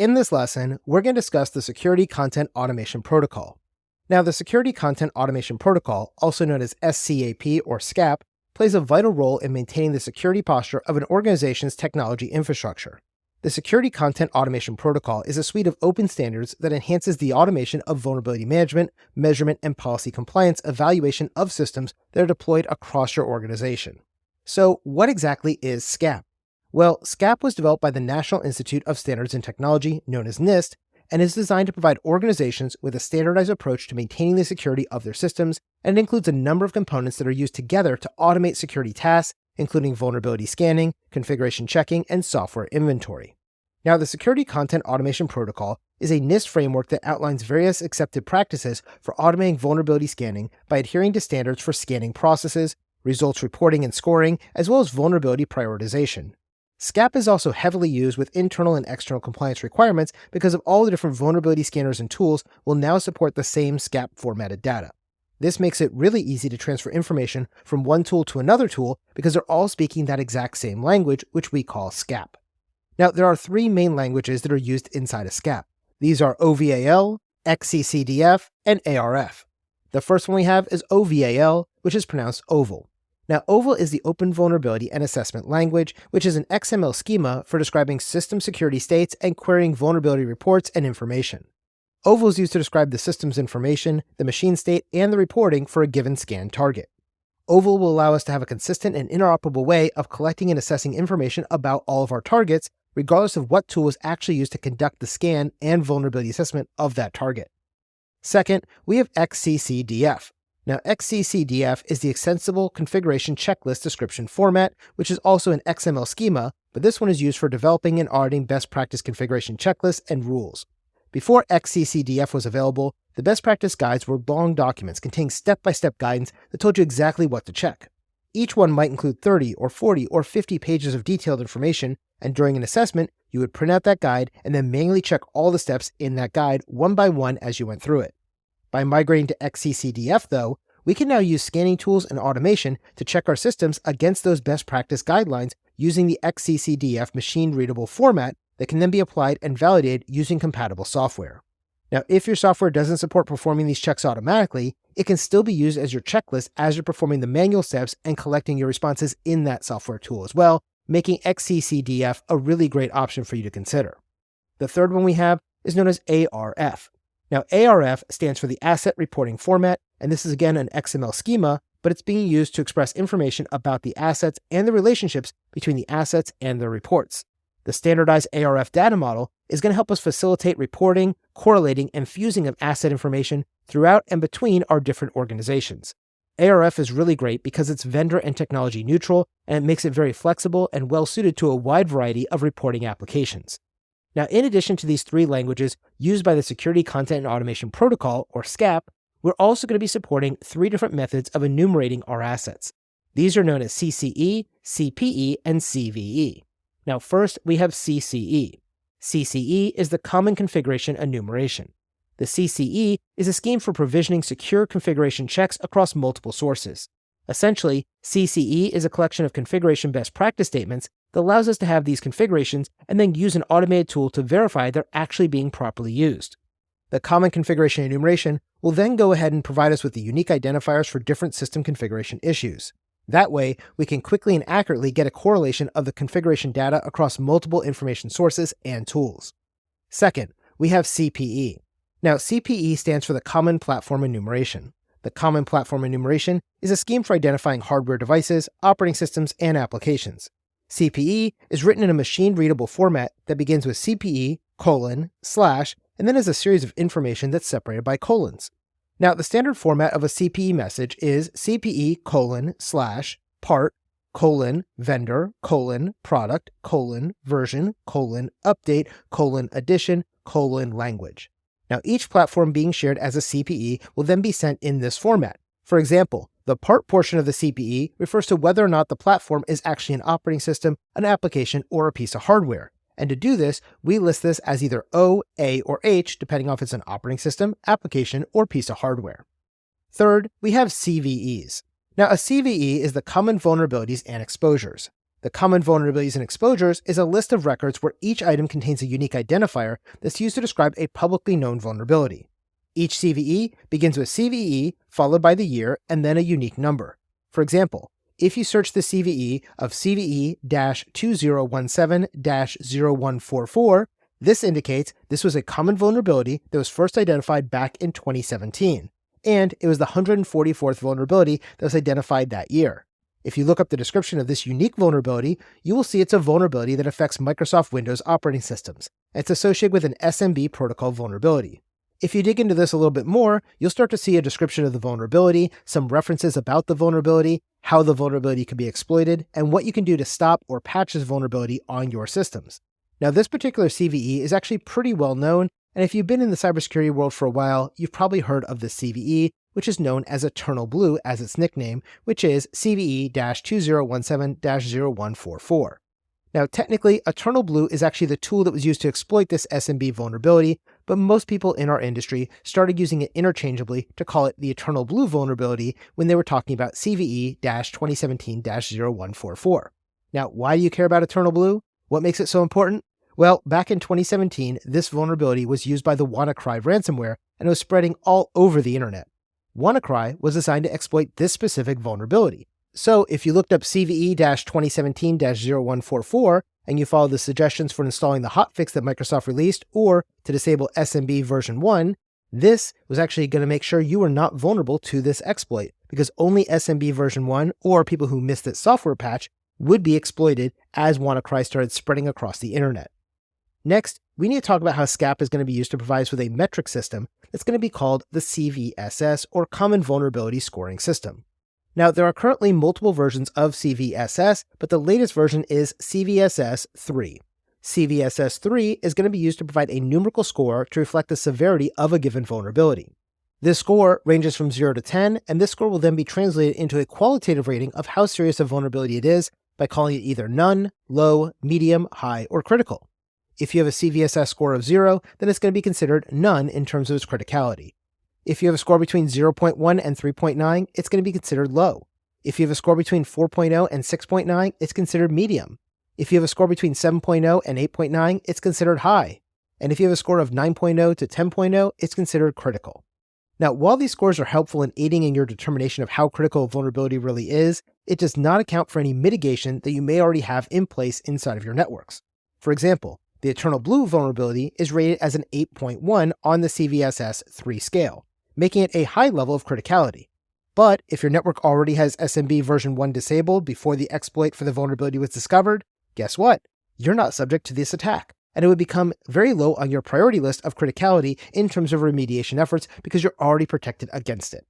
in this lesson, we're going to discuss the Security Content Automation Protocol. Now, the Security Content Automation Protocol, also known as SCAP or SCAP, plays a vital role in maintaining the security posture of an organization's technology infrastructure. The Security Content Automation Protocol is a suite of open standards that enhances the automation of vulnerability management, measurement, and policy compliance evaluation of systems that are deployed across your organization. So, what exactly is SCAP? Well, SCAP was developed by the National Institute of Standards and Technology, known as NIST, and is designed to provide organizations with a standardized approach to maintaining the security of their systems, and it includes a number of components that are used together to automate security tasks, including vulnerability scanning, configuration checking, and software inventory. Now, the Security Content Automation Protocol is a NIST framework that outlines various accepted practices for automating vulnerability scanning by adhering to standards for scanning processes, results reporting and scoring, as well as vulnerability prioritization. SCAP is also heavily used with internal and external compliance requirements because of all the different vulnerability scanners and tools will now support the same SCAP formatted data. This makes it really easy to transfer information from one tool to another tool because they're all speaking that exact same language, which we call SCAP. Now, there are three main languages that are used inside of SCAP. These are OVAL, XCCDF, and ARF. The first one we have is OVAL, which is pronounced OVAL. Now, OVAL is the Open Vulnerability and Assessment Language, which is an XML schema for describing system security states and querying vulnerability reports and information. OVAL is used to describe the system's information, the machine state, and the reporting for a given scan target. OVAL will allow us to have a consistent and interoperable way of collecting and assessing information about all of our targets, regardless of what tool was actually used to conduct the scan and vulnerability assessment of that target. Second, we have XCCDF. Now, XCCDF is the Extensible Configuration Checklist Description format, which is also an XML schema, but this one is used for developing and auditing best practice configuration checklists and rules. Before XCCDF was available, the best practice guides were long documents containing step-by-step guidance that told you exactly what to check. Each one might include 30 or 40 or 50 pages of detailed information, and during an assessment, you would print out that guide and then manually check all the steps in that guide one by one as you went through it. By migrating to XCCDF, though, we can now use scanning tools and automation to check our systems against those best practice guidelines using the XCCDF machine-readable format that can then be applied and validated using compatible software. Now, if your software doesn't support performing these checks automatically, it can still be used as your checklist as you're performing the manual steps and collecting your responses in that software tool as well, making XCCDF a really great option for you to consider. The third one we have is known as ARF. Now, ARF stands for the Asset Reporting Format, and this is again an XML schema, but it's being used to express information about the assets and the relationships between the assets and their reports. The standardized ARF data model is going to help us facilitate reporting, correlating, and fusing of asset information throughout and between our different organizations. ARF is really great because it's vendor and technology neutral, and it makes it very flexible and well suited to a wide variety of reporting applications. Now, in addition to these three languages used by the Security Content and Automation Protocol, or SCAP, we're also going to be supporting three different methods of enumerating our assets. These are known as CCE, CPE, and CVE. Now, first, we have CCE. CCE is the Common Configuration Enumeration. The CCE is a scheme for provisioning secure configuration checks across multiple sources. Essentially, CCE is a collection of configuration best practice statements that allows us to have these configurations and then use an automated tool to verify they're actually being properly used. The Common Configuration Enumeration will then go ahead and provide us with the unique identifiers for different system configuration issues. That way, we can quickly and accurately get a correlation of the configuration data across multiple information sources and tools. Second, we have CPE. Now, CPE stands for the Common Platform Enumeration. The Common Platform Enumeration is a scheme for identifying hardware devices, operating systems, and applications. CPE is written in a machine-readable format that begins with CPE, : and then has a series of information that's separated by colons. Now, the standard format of a CPE message is CPE : part, vendor, product, version, update, addition, language. Now, each platform being shared as a CPE will then be sent in this format. For example, the part portion of the CPE refers to whether or not the platform is actually an operating system, an application, or a piece of hardware. And to do this, we list this as either O, A, or H, depending on if it's an operating system, application, or piece of hardware. Third, we have CVEs. Now, a CVE is the Common Vulnerabilities and Exposures. The common vulnerabilities and exposures is a list of records where each item contains a unique identifier that's used to describe a publicly known vulnerability. Each CVE begins with CVE followed by the year and then a unique number. For example, if you search the CVE of CVE-2017-0144, this indicates this was a common vulnerability that was first identified back in 2017, and it was the 144th vulnerability that was identified that year. If you look up the description of this unique vulnerability, you will see it's a vulnerability that affects Microsoft Windows operating systems, and it's associated with an SMB protocol vulnerability. If you dig into this a little bit more, you'll start to see a description of the vulnerability, some references about the vulnerability, how the vulnerability can be exploited, and what you can do to stop or patch this vulnerability on your systems. Now, this particular CVE is actually pretty well known, and if you've been in the cybersecurity world for a while, you've probably heard of this CVE, which is known as Eternal Blue as its nickname, which is CVE-2017-0144. Now, technically, Eternal Blue is actually the tool that was used to exploit this SMB vulnerability, but most people in our industry started using it interchangeably to call it the Eternal Blue vulnerability when they were talking about CVE-2017-0144. Now, why do you care about Eternal Blue? What makes it so important? Well, back in 2017, this vulnerability was used by the WannaCry ransomware, and it was spreading all over the internet. WannaCry was designed to exploit this specific vulnerability. So if you looked up CVE-2017-0144 and you followed the suggestions for installing the hotfix that Microsoft released or to disable SMB version 1, this was actually going to make sure you were not vulnerable to this exploit, because only SMB version 1 or people who missed its software patch would be exploited as WannaCry started spreading across the internet. Next, we need to talk about how SCAP is going to be used to provide us with a metric system that's going to be called the CVSS, or Common Vulnerability Scoring System. Now, there are currently multiple versions of CVSS, but the latest version is CVSS 3. CVSS 3 is going to be used to provide a numerical score to reflect the severity of a given vulnerability. This score ranges from 0 to 10, and this score will then be translated into a qualitative rating of how serious a vulnerability it is by calling it either none, low, medium, high, or critical. If you have a CVSS score of 0, then it's going to be considered none in terms of its criticality. If you have a score between 0.1 and 3.9, it's going to be considered low. If you have a score between 4.0 and 6.9, it's considered medium. If you have a score between 7.0 and 8.9, it's considered high. And if you have a score of 9.0 to 10.0, it's considered critical. Now, while these scores are helpful in aiding in your determination of how critical a vulnerability really is, it does not account for any mitigation that you may already have in place inside of your networks. For example, the Eternal Blue vulnerability is rated as an 8.1 on the CVSS 3 scale, making it a high level of criticality. But if your network already has SMB version 1 disabled before the exploit for the vulnerability was discovered, guess what? You're not subject to this attack, and it would become very low on your priority list of criticality in terms of remediation efforts because you're already protected against it.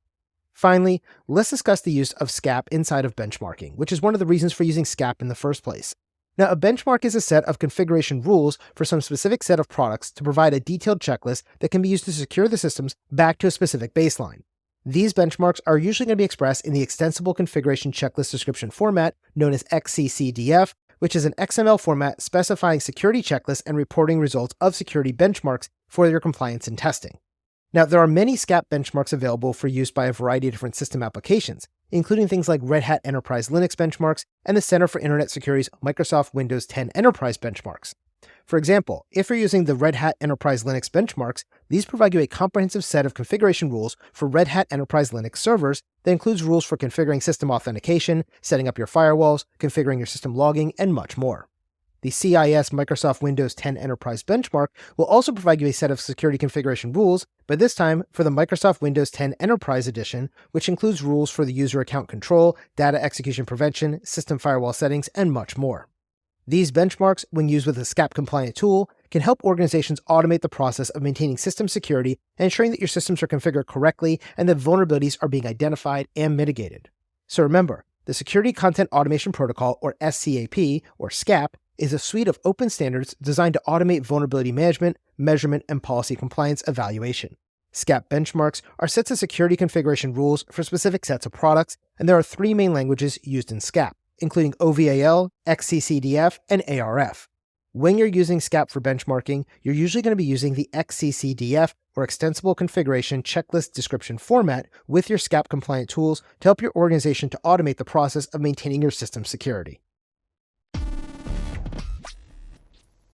Finally, let's discuss the use of SCAP inside of benchmarking, which is one of the reasons for using SCAP in the first place. Now, a benchmark is a set of configuration rules for some specific set of products to provide a detailed checklist that can be used to secure the systems back to a specific baseline. These benchmarks are usually going to be expressed in the Extensible Configuration Checklist Description format known as XCCDF, which is an XML format specifying security checklists and reporting results of security benchmarks for your compliance and testing. Now, there are many SCAP benchmarks available for use by a variety of different system applications, including things like Red Hat Enterprise Linux benchmarks and the Center for Internet Security's Microsoft Windows 10 Enterprise benchmarks. For example, if you're using the Red Hat Enterprise Linux benchmarks, these provide you a comprehensive set of configuration rules for Red Hat Enterprise Linux servers that includes rules for configuring system authentication, setting up your firewalls, configuring your system logging, and much more. The CIS Microsoft Windows 10 Enterprise benchmark will also provide you a set of security configuration rules, but this time for the Microsoft Windows 10 Enterprise Edition, which includes rules for the user account control, data execution prevention, system firewall settings, and much more. These benchmarks, when used with a SCAP-compliant tool, can help organizations automate the process of maintaining system security and ensuring that your systems are configured correctly and that vulnerabilities are being identified and mitigated. So remember, the Security Content Automation Protocol, or SCAP, or SCAP, is a suite of open standards designed to automate vulnerability management, measurement, and policy compliance evaluation. SCAP benchmarks are sets of security configuration rules for specific sets of products, and there are 3 main languages used in SCAP, including OVAL, XCCDF, and ARF. When you're using SCAP for benchmarking, you're usually going to be using the XCCDF, or Extensible Configuration Checklist Description format, with your SCAP-compliant tools to help your organization to automate the process of maintaining your system security.